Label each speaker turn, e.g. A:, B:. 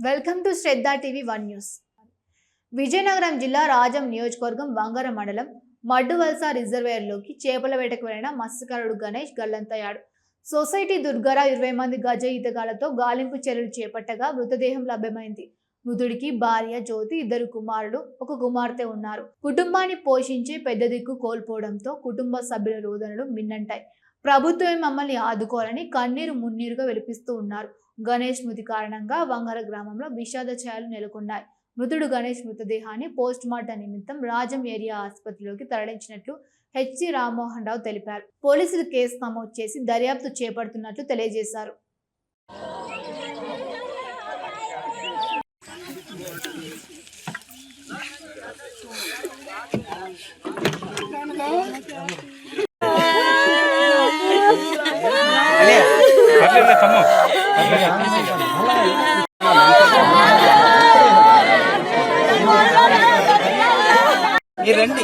A: Welcome to Shraddha TV 1 news. Vizianagaram జిల్లా రాజం నియోజకవర్గం వంగర మండలం మడ్డువలస రిజర్వేయర్లోకి చేపల వేటకు వెళ్లిన మత్స్యకారుడు గణేష్ గల్లంతయ్యాడు. సొసైటీ దుర్గర 20 మంది గజ ఈతగాళ్లతో గాలింపు చర్యలు చేపట్టగా మృతదేహం లభ్యమైంది. మృతుడికి భార్య జ్యోతి, 2 కుమారులు, 1 కుమార్తె ఉన్నారు. కుటుంబాన్ని పోషించే పెద్ద దిక్కు కోల్పోవడంతో కుటుంబ సభ్యుల రోదనలు మిన్నంటాయి. ప్రభుత్వమే మమ్మల్ని ఆదుకోవాలని కన్నీరు మున్నీరుగా విలిపిస్తూ ఉన్నారు. గణేష్ మృతి కారణంగా వంగర గ్రామంలో విషాద ఛాయలు నెలకొన్నాయి. మృతుడు గణేష్ మృతదేహాన్ని పోస్ట్ మార్టం నిమిత్తం రాజం ఏరియా ఆసుపత్రిలోకి తరలించినట్లు హెచ్సి రామ్మోహన్ రావు తెలిపారు. పోలీసులు కేసు నమోదు చేసి దర్యాప్తు చేపడుతున్నట్లు తెలియజేశారు.
B: రండి